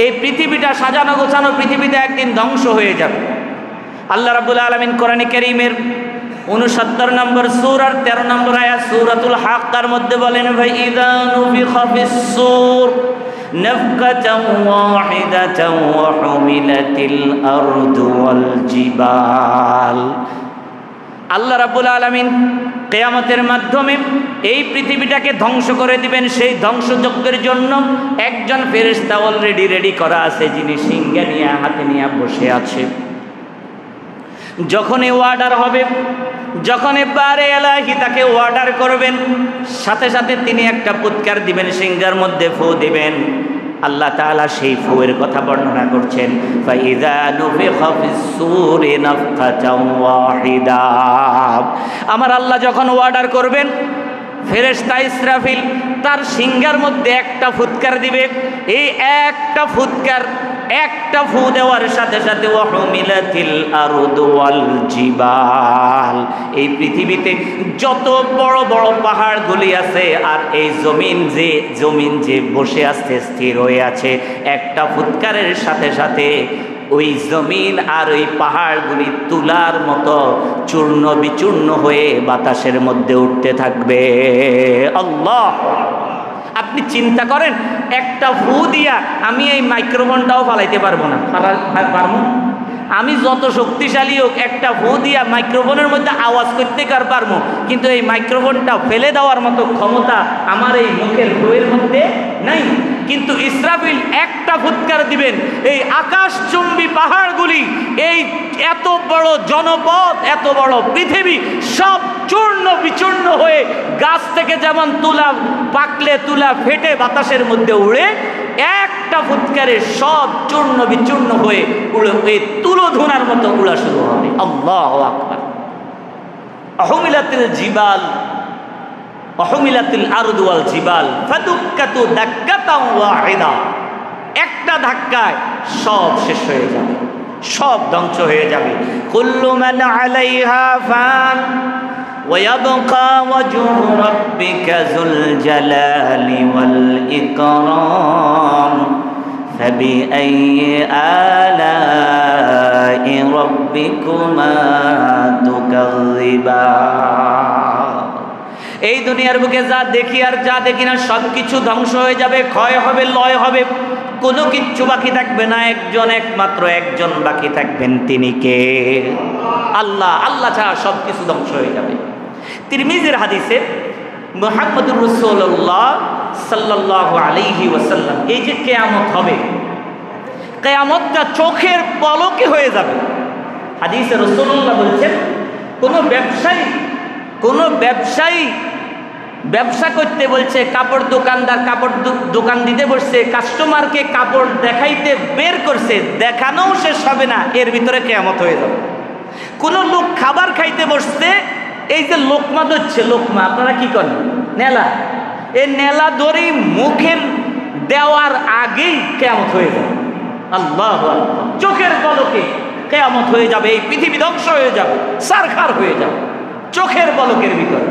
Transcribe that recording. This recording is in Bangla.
এই পৃথিবীটা সাজানো গোছানো পৃথিবীতে একদিন ধ্বংস হয়ে যাবে। আল্লাহ রাব্বুল আলামিন কোরআনে কারীমের 69 নম্বর সূরার 13 নম্বর আয়াত সূরাতুল হাক্কার মধ্যে বলেন, ফাইযা নুফিখা ফিস-সূর নাফকাতান ওয়াহিদাতান ওয়া হুমিলাতিল আরদু ওয়াল জিবাল। আল্লাহ রাব্বুল আলামিন কিয়ামতের মাধ্যমে এই পৃথিবীটাকে ধ্বংস করে দিবেন। সেই ধ্বংসযজ্ঞের জন্য একজন ফেরেশতা অলরেডি রেডি করা আছে, যিনি সিংহা নিয়ে হাতে নিয়ে বসে আছে। যখনই অর্ডার হবে, যখন বারে এলাহি তাকে অর্ডার করবেন, সাথে সাথে তিনি একটা ফুৎকার দিবেন, সিংহার মধ্যে ফু দিবেন। আল্লাহ তাআলা সেই ফুয়ের কথা বর্ণনা করছেন, ফাইযা নুফিখা ফিস-সূরি নাফকাতান ওয়াহিদা। আমার আল্লাহ যখন অর্ডার করবেন, ফেরেশতা ইসরাফিল তার সিংহার মধ্যে একটা ফুৎকার দিবে। এই একটা ফুৎকার, একটা ফু দেওয়ার সাথে সাথে ওয়া হুমিলাতিল আরদু ওয়াল জিবাল, এই পৃথিবীতে যত বড় বড় পাহাড়গুলি আছে আর এই জমিন যে বসে আছে, স্থির হয়ে আছে, একটা ফুৎকারের সাথে সাথে ওই জমিন আর ওই পাহাড়গুলি তুলার মতো চূর্ণ বিচূর্ণ হয়ে বাতাসের মধ্যে উঠতে থাকবে। আল্লাহ, আপনি চিন্তা করেন, একটা ফু দিয়া আমি এই মাইক্রোফোনটাও ফালাইতে পারবো না। পারবো? আমি যত শক্তিশালী হোক, একটা ফু দিয়া মাইক্রোফোনের মধ্যে আওয়াজ করতে পারবো, কিন্তু এই মাইক্রোফোনটা ফেলে দেওয়ার মতো ক্ষমতা আমার এই মুখের ফুয়ের মধ্যে নাই। কিন্তু ইসরাফিল একটা ফুৎকার দিবেন, এই আকাশচুম্বী পাহাড়গুলি, এই এত বড় জনপদ, এত বড় পৃথিবী সব চূর্ণ বিচূর্ণ হয়ে, গাছ থেকে যেমন তুলা পাকলে তুলা ফেটে বাতাসের মধ্যে উড়ে, একটা ফুৎকারে সব চূর্ণ বিচূর্ণ হয়ে উড়ে এই তুলো ধুনার মতো উড়া শুরু হবে। আল্লাহু আকবার। আহুমিলাতিল জিবাল আহুমিলাতিল আরদু ওয়াল জিবাল ফাদুক্কাতু দাক্কাতান ওয়াহিদা। একটা ধাক্কায় সব শেষ হয়ে যাবে, সব ধ্বংস হয়ে যাবে। কুল্লু মান আলাইহা ফান ويبقى وجه ربك ذو الجلال والإكرام فبأي آلاء ربكما تكذبان। এই দুনিয়ার বুকে যা দেখি আর যা দেখি না সব কিছু ধ্বংস হয়ে যাবে, ক্ষয় হবে, লয় হবে, কোনো কিচ্ছু বাকি থাকবে না। একমাত্র একজন বাকি থাকবেন, তিনি কে? আল্লাহ। আল্লাহ ছাড়া সব কিছু ধ্বংস হয়ে যাবে। তিরমিজির হাদিসে মুহাম্মদুর রাসূলুল্লাহ সাল্লাল্লাহু আলাইহি ওয়াসাল্লাম, এই যে কিয়ামত হবে, কিয়ামতটা চোখের পলকে হয়ে যাবে। হাদিসে রাসূলুল্লাহ বলেছেন, কোন ব্যবসায়ী ব্যবসা করতে বলছে, কাপড় দোকানদার কাপড় দোকান দিতে বসছে, কাস্টমারকে কাপড় দেখাইতে বের করছে, দেখানোও শেষ হবে না, এর ভিতরে কিয়ামত হয়ে যাবে। কোন লোক খাবার খাইতে বসছে, এই যে লোকমা ধরছে, লোকমা আপনারা কি করেন, নেলা, এই নেলা ধরে মুখের দেওয়ার আগেই কিয়ামত হয়ে যাবে। আল্লাহু আকবার। চোখের পলকে কিয়ামত হয়ে যাবে, এই পৃথিবী ধ্বংস হয়ে যাবে, সারখার হয়ে যাবে চোখের পলকের ভিতরে।